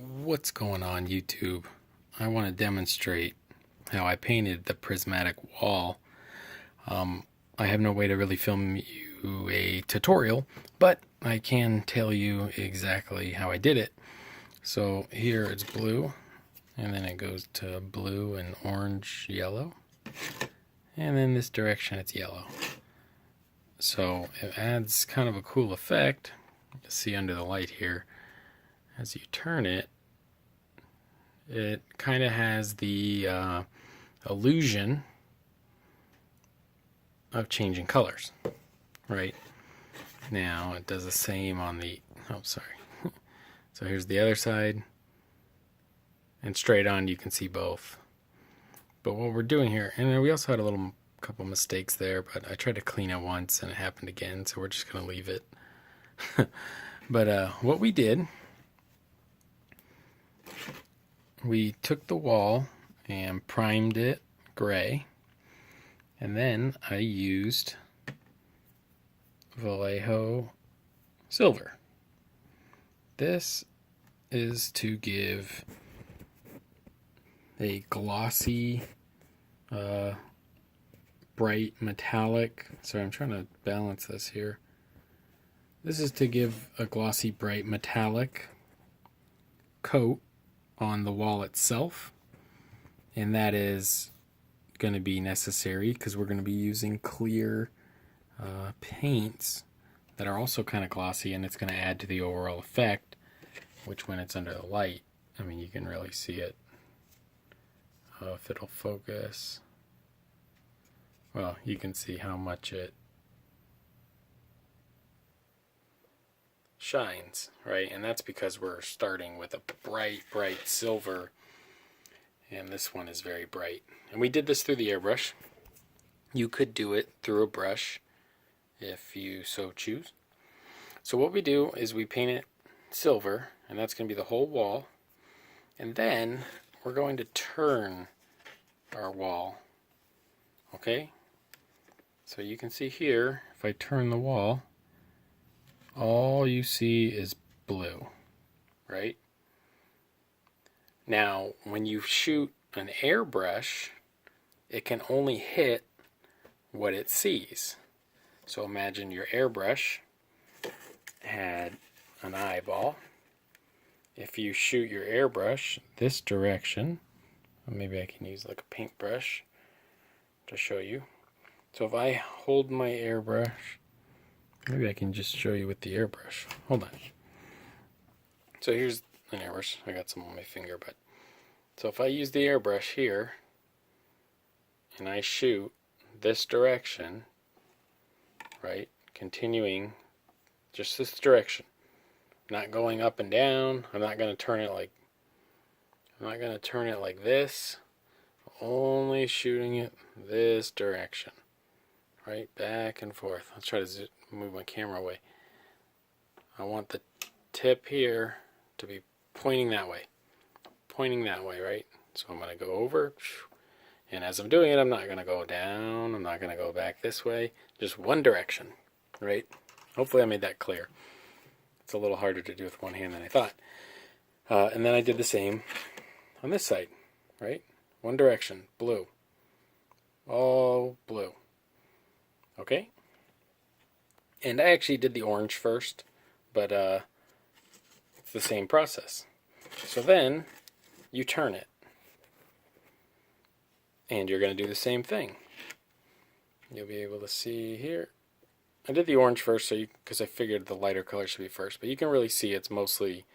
What's going on, YouTube? I want to demonstrate how I painted the prismatic wall. I have no way to really film you a tutorial, but I can tell you exactly how I did it. So here it's blue, and then it goes to blue and orange, yellow, and then this direction it's yellow. So it adds kind of a cool effect. You can see under the light here, as you turn it, it kind of has the illusion of changing colors, right? Now it does the same on the, oh sorry. So here's the other side, and straight on you can see both. But what we're doing here, and we also had a couple mistakes there, but I tried to clean it once and it happened again, so we're just going to leave it. But what we did, we took the wall and primed it gray, and then I used Vallejo silver. This is to give a glossy, bright metallic, sorry, I'm trying to balance this here. This is to give a glossy, bright metallic coat on the wall itself, and that is going to be necessary because we're going to be using clear paints that are also kind of glossy, and it's going to add to the overall effect, which when it's under the light, I mean, you can really see it. If it'll focus, well, you can see how much it shines, right? And that's because we're starting with a bright silver, and this one is very bright. And we did this through the airbrush. You could do it through a brush if you so choose. So what we do is we paint it silver, and that's going to be the whole wall. And then we're going to turn our wall. Okay? So you can see here, if I turn the wall, all you see is blue, right? Now, when you shoot an airbrush, it can only hit what it sees. So imagine your airbrush had an eyeball. If you shoot your airbrush this direction, maybe I can use like a paintbrush to show you. So if I hold my airbrush, maybe I can just show you with the airbrush. Hold on. So here's an airbrush. I got some on my finger, but so if I use the airbrush here and I shoot this direction, right, continuing just this direction, not going up and down. I'm not going to turn it like this, only shooting it this direction, right, back and forth. Let's try to move my camera away. I want the tip here to be pointing that way, right? So I'm going to go over, and as I'm doing it, I'm not going to go down, I'm not going to go back this way, just one direction, right? Hopefully I made that clear. It's a little harder to do with one hand than I thought. And then I did the same on this side, right? One direction, blue. All blue. Okay? And I actually did the orange first, but it's the same process. So then you turn it, and you're going to do the same thing. You'll be able to see here. I did the orange first because I figured the lighter color should be first, but you can really see it's mostly,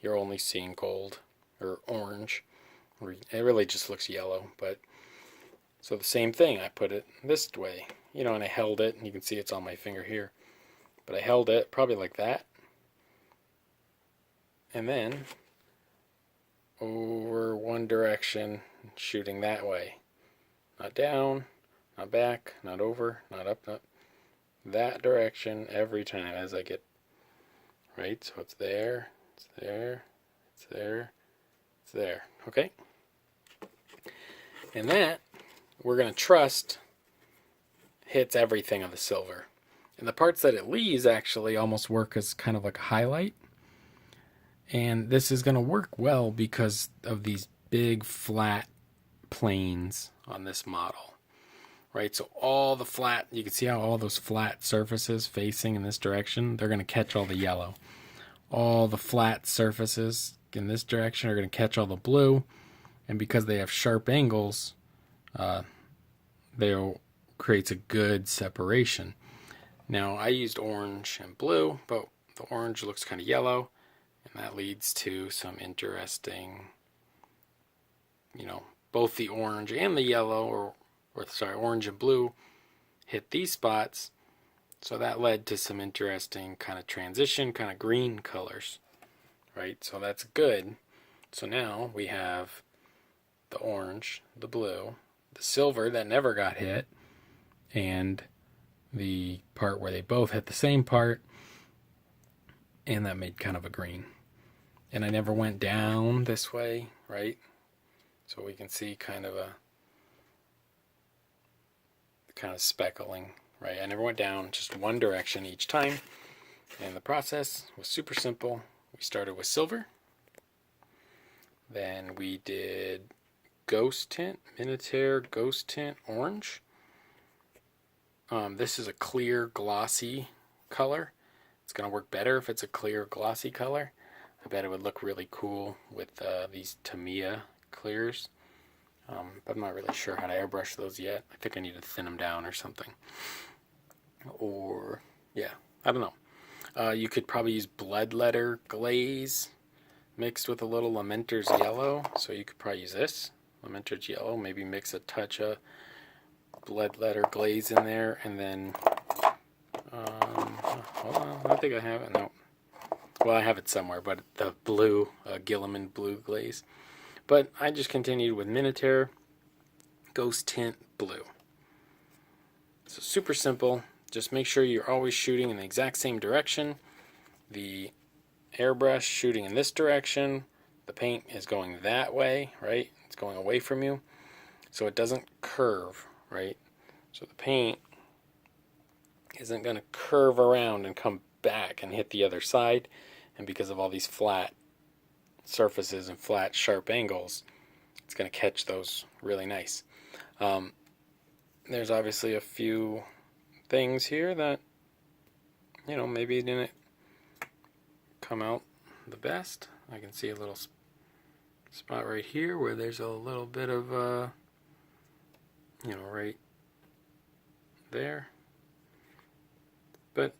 you're only seeing gold or orange. It really just looks yellow, but so the same thing, I put it this way, and I held it, and you can see it's on my finger here, but I held it probably like that, and then over one direction, shooting that way, not down, not back, not over, not up, not that direction every time as I get, right? So it's there, it's there, it's there, it's there, okay? And that, we're going to trust, hits everything of the silver. And the parts that it leaves actually almost work as kind of like a highlight. And this is going to work well because of these big flat planes on this model. Right, so all the flat, you can see how all those flat surfaces facing in this direction, they're going to catch all the yellow. All the flat surfaces in this direction are going to catch all the blue, and because they have sharp angles, they'll creates a good separation. Now, I used orange and blue, but the orange looks kind of yellow, and that leads to some interesting, both the orange and the yellow, or orange and blue hit these spots. So that led to some interesting kind of transition, kind of green colors, right? So that's good. So now we have the orange, the blue, the silver that never got hit, and the part where they both hit the same part, and that made kind of a green. And I never went down this way, right? So we can see kind of speckling, right? I never went down, just one direction each time. And the process was super simple. We started with silver. Then we did ghost tint, Minotaur ghost tint orange. This is a clear, glossy color. It's going to work better if it's a clear, glossy color. I bet it would look really cool with these Tamiya clears. But I'm not really sure how to airbrush those yet. I think I need to thin them down or something. Or, yeah, I don't know. You could probably use bloodletter glaze mixed with a little Lamenter's yellow. So you could probably use this, Lamenter's yellow, maybe mix a touch of bloodletter glaze in there, and then, hold on, I think I have it, no. Well, I have it somewhere, but the blue, Gilliman blue glaze. But I just continued with Minotaur Ghost Tint Blue. So super simple. Just make sure you're always shooting in the exact same direction. The airbrush shooting in this direction. The paint is going that way, right? It's going away from you. So it doesn't curve, right? So the paint isn't going to curve around and come back and hit the other side. And because of all these flat surfaces and flat, sharp angles, it's going to catch those really nice. There's obviously a few things here that, maybe didn't come out the best. I can see a little spot right here where there's a little bit of, right there. But,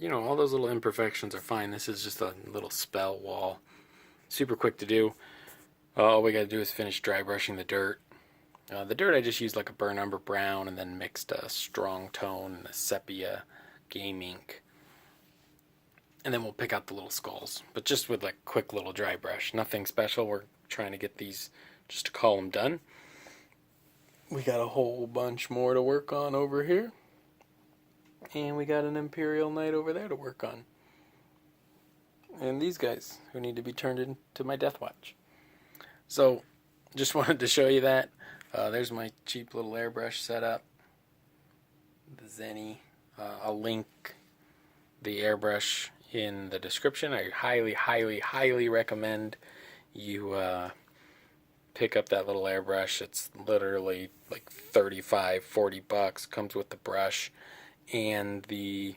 all those little imperfections are fine. This is just a little spell wall. Super quick to do. All we got to do is finish dry brushing the dirt. The dirt I just used like a burnt umber brown and then mixed a strong tone and a sepia game ink. And then we'll pick out the little skulls. But just with like quick little dry brush. Nothing special. We're trying to get these just to call them done. We got a whole bunch more to work on over here. And we got an Imperial Knight over there to work on. And these guys who need to be turned into my Death Watch. So, just wanted to show you that. There's my cheap little airbrush setup. The Zenny. I'll link the airbrush in the description. I highly, highly, highly recommend you pick up that little airbrush. It's literally like $35-40. Comes with the brush and the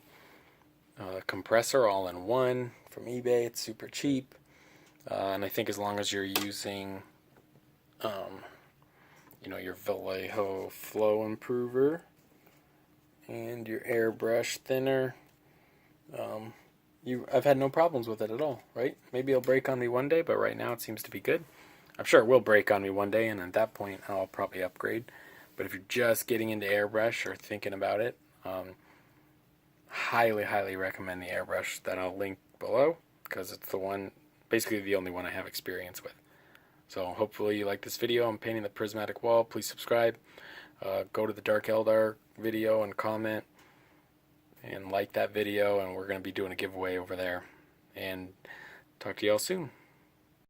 compressor all in one from eBay. It's super cheap. And I think as long as you're using your Vallejo flow improver and your airbrush thinner, I've had no problems with it at all, right? Maybe it'll break on me one day, but right now it seems to be good. I'm sure it will break on me one day, and at that point I'll probably upgrade. But if you're just getting into airbrush or thinking about it, highly, highly recommend the airbrush that I'll link below, because it's basically the only one I have experience with. So hopefully you like this video. I'm painting the prismatic wall. Please subscribe. Go to the Dark Eldar video and comment and like that video, and we're going to be doing a giveaway over there. And talk to y'all soon.